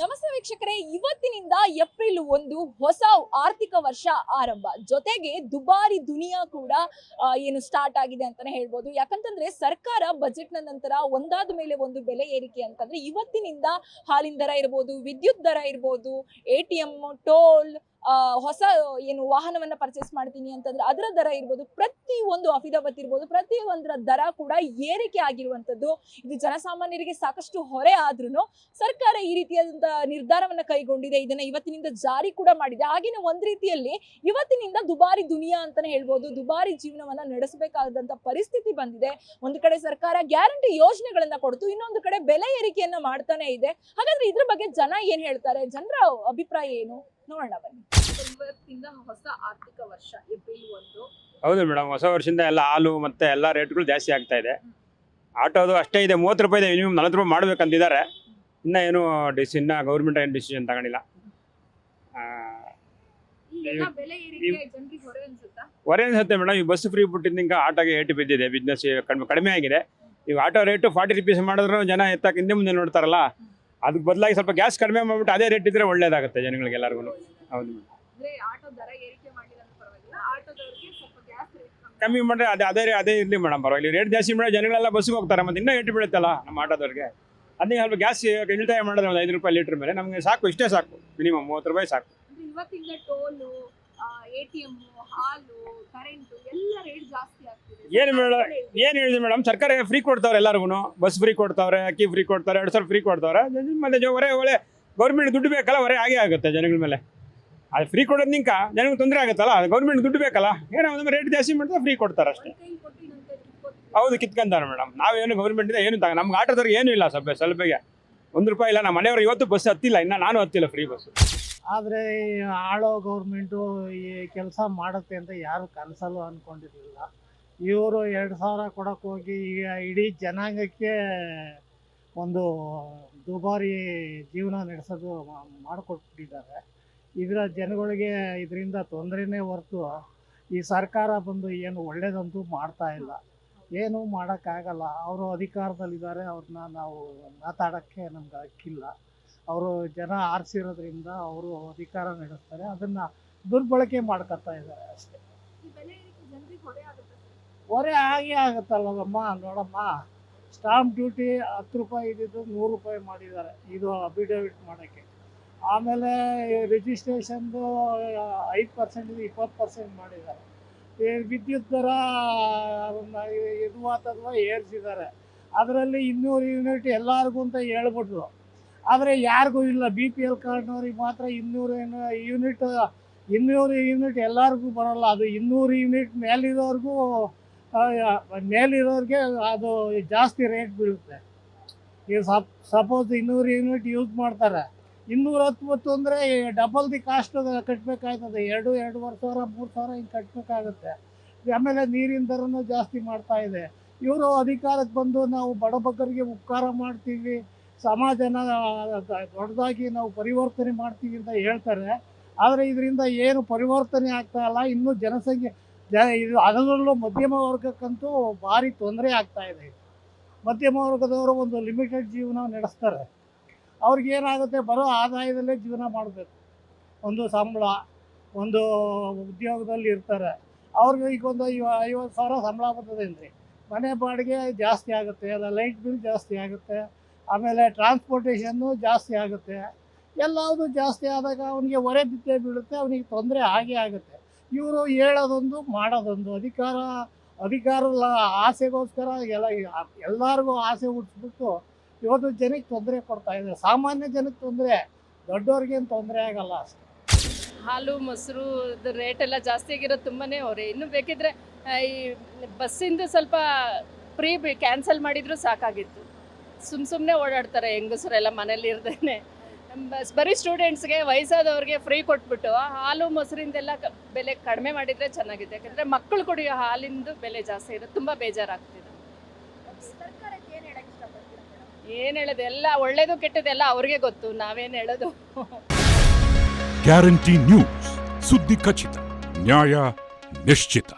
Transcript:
ನಮಸ್ತೆ ವೀಕ್ಷಕರೇ, ಇವತ್ತಿನಿಂದ ಏಪ್ರಿಲ್ 1 ಹೊಸ ಆರ್ಥಿಕ ವರ್ಷ ಆರಂಭ. ಜೊತೆಗೆ ದುಬಾರಿ ದುನಿಯಾ ಕೂಡ ಏನು ಸ್ಟಾರ್ಟ್ ಆಗಿದೆ ಅಂತಾನೆ ಹೇಳ್ಬೋದು. ಯಾಕಂತಂದ್ರೆ ಸರ್ಕಾರ ಬಜೆಟ್ ನ ನಂತರ ಒಂದಾದ ಮೇಲೆ ಒಂದು ಬೆಲೆ ಏರಿಕೆ ಅಂತಂದ್ರೆ ಇವತ್ತಿನಿಂದ ಹಾಲಿನ ದರ ಇರ್ಬೋದು, ವಿದ್ಯುತ್ ದರ ಇರ್ಬೋದು, ATM, ಟೋಲ್, ಹೊಸ ಏನು ವಾಹನವನ್ನ ಪರ್ಚೇಸ್ ಮಾಡ್ತೀನಿ ಅಂತಂದ್ರೆ ಅದರ ದರ ಇರ್ಬೋದು, ಪ್ರತಿ ಒಂದು ಅಫಿಡವಿಟ್ ಇರ್ಬೋದು, ಪ್ರತಿ ಒಂದರ ದರ ಕೂಡ ಏರಿಕೆ ಆಗಿರುವಂತದ್ದು. ಇದು ಜನಸಾಮಾನ್ಯರಿಗೆ ಸಾಕಷ್ಟು ಹೊರೆ ಆದ್ರೂ ಸರ್ಕಾರ ಈ ರೀತಿಯಾದಂತಹ ನಿರ್ಧಾರವನ್ನ ಕೈಗೊಂಡಿದೆ. ಇದನ್ನ ಇವತ್ತಿನಿಂದ ಜಾರಿ ಕೂಡ ಮಾಡಿದೆ. ಹಾಗೇನೆ ಒಂದ್ ರೀತಿಯಲ್ಲಿ ಇವತ್ತಿನಿಂದ ದುಬಾರಿ ದುನಿಯಾ ಅಂತಾನೆ ಹೇಳ್ಬೋದು. ದುಬಾರಿ ಜೀವನವನ್ನ ನಡೆಸಬೇಕಾದಂತ ಪರಿಸ್ಥಿತಿ ಬಂದಿದೆ. ಒಂದು ಕಡೆ ಸರ್ಕಾರ ಗ್ಯಾರಂಟಿ ಯೋಜನೆಗಳನ್ನ ಕೊಡ್ತು, ಇನ್ನೊಂದು ಕಡೆ ಬೆಲೆ ಏರಿಕೆಯನ್ನ ಮಾಡ್ತಾನೆ ಇದೆ. ಹಾಗಾದ್ರೆ ಇದ್ರ ಬಗ್ಗೆ ಜನ ಏನ್ ಹೇಳ್ತಾರೆ, ಜನರ ಅಭಿಪ್ರಾಯ ಏನು ನೋಡೋಣ ಬನ್ನಿ. ಇವತ್ತಿಂದ ಹೊಸ ಆರ್ಥಿಕ ವರ್ಷ ಏಪ್ರಿಲ್ 1. ಹೌದು ಮೇಡಮ್, ಹೊಸ ವರ್ಷದಿಂದ ಎಲ್ಲ ಹಾಲು ಮತ್ತೆ ಎಲ್ಲ ರೇಟ್ಗಳು ಜಾಸ್ತಿ ಆಗ್ತಾ ಇದೆ. ಆಟೋದು ಅಷ್ಟೇ ಇದೆ, 30 ರೂಪಾಯಿ ಇದೆ, ಮಿನಿಮಮ್ 40 ರೂಪಾಯಿ ಮಾಡ್ಬೇಕಂತಿದ್ದಾರೆ. ಇನ್ನ ಏನು ಇನ್ನ ಗೌರ್ಮೆಂಟ್ ಏನು ಡಿಸಿಷನ್ ತಗೊಂಡಿಲ್ಲ. ಹೊರೆ ಅನ್ಸುತ್ತೆ ಮೇಡಮ್. ಈ ಬಸ್ ಫ್ರೀ ಬಿಟ್ಟಿದ್ದ ಆಟೋಗೆ ಏಟು ಬಿದ್ದಿದೆ, ಬಿಸ್ನೆಸ್ ಕಡಿಮೆ ಆಗಿದೆ. ಈಗ ಆಟೋ ರೇಟು 40 ರೂಪೀಸ್ ಮಾಡಿದ್ರು ಜನ ಎತ್ತಕ್ಕೆ ಹಿಂದೆ ಮುಂದೆ ನೋಡ್ತಾರಲ್ಲ, ಅದಕ್ಕೆ ಬದಲಾಗಿ ಸ್ವಲ್ಪ ಗ್ಯಾಸ್ ಕಡಿಮೆ ಮಾಡ್ಬಿಟ್ಟು ಅದೇ ರೇಟ್ ಇದ್ರೆ ಒಳ್ಳೇದಾಗುತ್ತೆ ಜನಗಳಿಗೆ ಎಲ್ಲರಿಗೂ. ಹೌದು ಮೇಡಮ್, ಕಮ್ಮಿ ಮಾಡ್ರೆ ಅದೇ ಇರಲಿ ಮೇಡಮ್, ಪರವಾಗಿಲ್ಲ. ರೇಟ್ ಜಾಸ್ತಿ ಮಾಡಿದ್ರೆ ಜನಗಳೆಲ್ಲ ಬಸ್ಸಿಗೆ ಹೋಗ್ತಾರೆ, ಮತ್ತೆ ಇನ್ನೂ ಏಟು ಬೀಳುತ್ತಲ್ಲ ನಮ್ಮ ಆಟೋದವ್ರಿಗೆ. ಅದಕ್ಕೆ ಸ್ವಲ್ಪ ಗ್ಯಾಸ್ ಇಳಿತಾಯ ಮಾಡಿದ್ರೆ ಒಂದು 5 ರೂಪಾಯಿ ಲೀಟ್ರ್ ಮೇಲೆ ನಮಗೆ ಸಾಕು, ಇಷ್ಟೇ ಸಾಕು, ಮಿನಿಮಮ್ 30 ರೂಪಾಯಿ ಸಾಕು. ಇವತ್ತಿಂದ ಟೋಲು, ATM, ಹಾಲು, ಕರೆಂಟ್ ಎಲ್ಲ ರೇಟ್ ಜಾಸ್ತಿ ಆಗ್ತಿದೆ. ಏನು ಹೇಳಿದೆ ಮೇಡಮ್, ಸರ್ಕಾರ ಫ್ರೀ ಕೊಡ್ತಾವ್ರೆ ಎಲ್ಲರಿಗೂ. ಬಸ್ ಫ್ರೀ ಕೊಡ್ತಾವ್ರೆ, ಅಕ್ಕಿ ಫ್ರೀ ಕೊಡ್ತಾರೆ, 2 ಸಾವಿರ ಫ್ರೀ ಕೊಡ್ತಾವ್ರೆ. ಮತ್ತೆ ಹೊರೆ ಗೌರ್ಮೆಂಟ್ ದುಡ್ಡು ಬೇಕಲ್ಲ, ಹೊರೆ ಆಗೇ ಆಗುತ್ತೆ ಜನಗಳ ಮೇಲೆ. ಅದು ಫ್ರೀ ಕೊಡೋದು ನಿಂಕ ಜನಕ್ಕೆ ತೊಂದರೆ ಆಗುತ್ತಲ್ಲ, ಗೌರ್ಮೆಂಟ್ ದುಡ್ಡು ಬೇಕಲ್ಲ, ಏನೋ ಒಂದು ರೇಟ್ ಜಾಸ್ತಿ ಮಾಡ್ತಾರೆ, ಫ್ರೀ ಕೊಡ್ತಾರೆ ಅಷ್ಟೇ. ಹೌದು, ಕಿತ್ಕೊಂತಾರೆ ಮೇಡಮ್. ನಾವೇನು ಗೌರ್ಮೆಂಟಿಂದ ಏನು ನಮ್ಗೆ ಆಟೋದವ್ರಿಗೆ ಏನೂ ಇಲ್ಲ. ಸ್ವಲ್ಪಗೆ 1 ರೂಪಾಯಿ ಇಲ್ಲ. ನಮ್ಮ ಮನೆಯವರು ಇವತ್ತು ಬಸ್ ಹತ್ತಿಲ್ಲ, ಇನ್ನು ನಾನು ಹತ್ತಿಲ್ಲ ಫ್ರೀ ಬಸ್. ಆದರೆ ಆಳೋ ಗೌರ್ಮೆಂಟು ಈ ಕೆಲಸ ಮಾಡುತ್ತೆ ಅಂತ ಯಾರು ಕನಸಲ್ಲೂ ಅಂದ್ಕೊಂಡಿರಲಿಲ್ಲ. ಇವರು 2,000 ಕೊಡೋಕೆ ಹೋಗಿ ಈಗ ಇಡೀ ಜನಾಂಗಕ್ಕೆ ಒಂದು ದುಬಾರಿ ಜೀವನ ನಡೆಸೋದು ಮಾಡಿಕೊಟ್ಬಿಟ್ಟಿದ್ದಾರೆ. ಇದರ ಜನಗಳಿಗೆ ಇದರಿಂದ ತೊಂದರೆನೇ ಹೊರತು ಈ ಸರ್ಕಾರ ಬಂದು ಏನು ಒಳ್ಳೇದಂತೂ ಮಾಡ್ತಾ ಇಲ್ಲ. ಏನೂ ಮಾಡೋಕ್ಕಾಗಲ್ಲ. ಅವರು ಅಧಿಕಾರದಲ್ಲಿದ್ದಾರೆ, ಅವ್ರನ್ನ ನಾವು ಮಾತಾಡೋಕ್ಕೆ ನಮ್ಗೆ ಹಕ್ಕಿಲ್ಲ. ಅವರು ಜನ ಆರಿಸಿರೋದ್ರಿಂದ ಅವರು ಅಧಿಕಾರ ನಡೆಸ್ತಾರೆ, ಅದನ್ನು ದುರ್ಬಳಕೆ ಮಾಡ್ಕೊತಾ ಇದ್ದಾರೆ ಅಷ್ಟೇ. ಹೊರೆ ಆಗೇ ಆಗುತ್ತಲ್ಲಮ್ಮ. ನೋಡಮ್ಮ, ಸ್ಟಾಂಪ್ ಡ್ಯೂಟಿ 10 ರೂಪಾಯಿ ಇದ್ದಿದ್ದು 100 ರೂಪಾಯಿ ಮಾಡಿದ್ದಾರೆ, ಇದು ಅಫಿಡವಿಟ್ ಮಾಡೋಕ್ಕೆ. ಆಮೇಲೆ ರಿಜಿಸ್ಟ್ರೇಷನ್ದು 5% 20% ಮಾಡಿದ್ದಾರೆ. ವಿದ್ಯುತ್ ದರ ಇದು ಮಾತಲ್ವ ಏರಿಸಿದ್ದಾರೆ. ಅದರಲ್ಲಿ 200 ಯೂನಿಟ್ ಎಲ್ಲರಿಗೂ ಅಂತ ಹೇಳ್ಬಿಟ್ರು, ಆದರೆ ಯಾರಿಗೂ ಇಲ್ಲ. BPL ಕಾರ್ಡ್ನವ್ರಿಗೆ ಮಾತ್ರ 200 ಯೂನಿಟ್ ಎಲ್ಲರಿಗೂ ಬರೋಲ್ಲ. ಅದು 200 ಯೂನಿಟ್ ಮೇಲಿರೋರಿಗೆ ಅದು ಜಾಸ್ತಿ ರೇಟ್ ಬೀಳುತ್ತೆ. ಈಗ ಸಪೋಸ್ 200 ಯೂನಿಟ್ ಯೂಸ್ ಮಾಡ್ತಾರೆ, 210 ಅಂದರೆ ಡಬಲ್ ದಿ ಕಾಸ್ಟ್ ಕಟ್ಟಬೇಕಾಗ್ತದೆ. 2-2.5 ಸಾವಿರ 3 ಸಾವಿರ ಹಿಂಗೆ ಕಟ್ಟಬೇಕಾಗುತ್ತೆ. ಆಮೇಲೆ ನೀರಿನ ದರನೂ ಜಾಸ್ತಿ ಮಾಡ್ತಾ ಇದೆ. ಇವರು ಅಧಿಕಾರಕ್ಕೆ ಬಂದು ನಾವು ಬಡಬಗ್ಗರಿಗೆ ಉಪಕಾರ ಮಾಡ್ತೀವಿ, ಸಮಾಜನ ದೊಡ್ಡದಾಗಿ ನಾವು ಪರಿವರ್ತನೆ ಮಾಡ್ತೀವಿ ಅಂತ ಹೇಳ್ತಾರೆ. ಆದರೆ ಇದರಿಂದ ಏನು ಪರಿವರ್ತನೆ ಆಗ್ತಾ ಇಲ್ಲ. ಇನ್ನೂ ಜನಸಂಖ್ಯೆ ಇದು ಅದರಲ್ಲೂ ಮಧ್ಯಮ ವರ್ಗಕ್ಕಂತೂ ಭಾರಿ ತೊಂದರೆ ಆಗ್ತಾ ಇದೆ. ಮಧ್ಯಮ ವರ್ಗದವರು ಒಂದು ಲಿಮಿಟೆಡ್ ಜೀವನ ನಡೆಸ್ತಾರೆ. ಅವ್ರಿಗೇನಾಗುತ್ತೆ, ಬರೋ ಆದಾಯದಲ್ಲೇ ಜೀವನ ಮಾಡಬೇಕು. ಒಂದು ಸಂಬಳ, ಒಂದು ಉದ್ಯೋಗದಲ್ಲಿ ಇರ್ತಾರೆ. ಅವ್ರಿಗೆ ಈಗ ಒಂದು 50 ಸಾವಿರ ಸಂಬಳ ಬರ್ತದೆ ಅಂದರೆ ಮನೆ ಬಾಡಿಗೆ ಜಾಸ್ತಿ ಆಗುತ್ತೆ, ಅಲ್ಲ ಲೈಟ್ ಬಿಲ್ ಜಾಸ್ತಿ ಆಗುತ್ತೆ, ಆಮೇಲೆ ಟ್ರಾನ್ಸ್ಪೋರ್ಟೇಷನ್ನು ಜಾಸ್ತಿ ಆಗುತ್ತೆ. ಎಲ್ಲವುದು ಜಾಸ್ತಿ ಆದಾಗ ಅವನಿಗೆ ಹೊರೆ ಬಿದ್ದೇ ಬೀಳುತ್ತೆ, ಅವನಿಗೆ ತೊಂದರೆ ಆಗೇ ಆಗುತ್ತೆ. ಇವರು ಹೇಳೋದೊಂದು ಮಾಡೋದೊಂದು. ಅಧಿಕಾರದ ಆಸೆಗೋಸ್ಕರ ಎಲ್ಲರಿಗೂ ಆಸೆ ಹುಟ್ಟಿಸ್ಬಿಟ್ಟು ಇವತ್ತು ಜನಕ್ಕೆ ತೊಂದರೆ ಕೊಡ್ತಾ ಇದ್ದಾರೆ. ಸಾಮಾನ್ಯ ಜನಕ್ಕೆ ತೊಂದರೆ, ದೊಡ್ಡವ್ರಿಗೇನು ತೊಂದರೆ ಆಗಲ್ಲ ಅಷ್ಟೇ. ಹಾಲು ಮೊಸರು ರೇಟ್ ಎಲ್ಲ ಜಾಸ್ತಿ ಆಗಿರೋದು ತುಂಬಾ ಹೊರೆ. ಇನ್ನು ಬೇಕಿದ್ರೆ ಈ ಬಸ್ಸಿಂದು ಸ್ವಲ್ಪ ಫ್ರೀ ಕ್ಯಾನ್ಸಲ್ ಮಾಡಿದ್ರು ಸಾಕಾಗಿತ್ತು. ಸುಮ್ಮನೆ ಓಡಾಡ್ತಾರೆ ಹೆಂಗಸರೆಲ್ಲ ಮನೇಲಿ ಇರ್ದೇನೆ. ಬರೀ ಸ್ಟೂಡೆಂಟ್ಸ್ಗೆ, ವಯಸ್ಸಾದವ್ರಿಗೆ ಫ್ರೀ ಕೊಟ್ಬಿಟ್ಟು ಹಾಲು ಮೊಸರಿಂದೆಲ್ಲ ಬೆಲೆ ಕಡಿಮೆ ಮಾಡಿದರೆ ಚೆನ್ನಾಗಿದೆ. ಯಾಕಂದರೆ ಮಕ್ಕಳು ಕುಡಿಯೋ ಹಾಲಿಂದು ಬೆಲೆ ಜಾಸ್ತಿ ಇರೋದು ತುಂಬ ಬೇಜಾರಾಗ್ತಿದೆ. ಏನು ಹೇಳೋದು, ಎಲ್ಲ ಒಳ್ಳೇದು ಕೆಟ್ಟದೆಲ್ಲ ಅವ್ರಿಗೆ ಗೊತ್ತು, ನಾವೇನು ಹೇಳೋದು. ಗ್ಯಾರಂಟಿ ನ್ಯೂಸ್, ಸುದ್ದಿ ಖಚಿತ, ನ್ಯಾಯ ನಿಶ್ಚಿತ.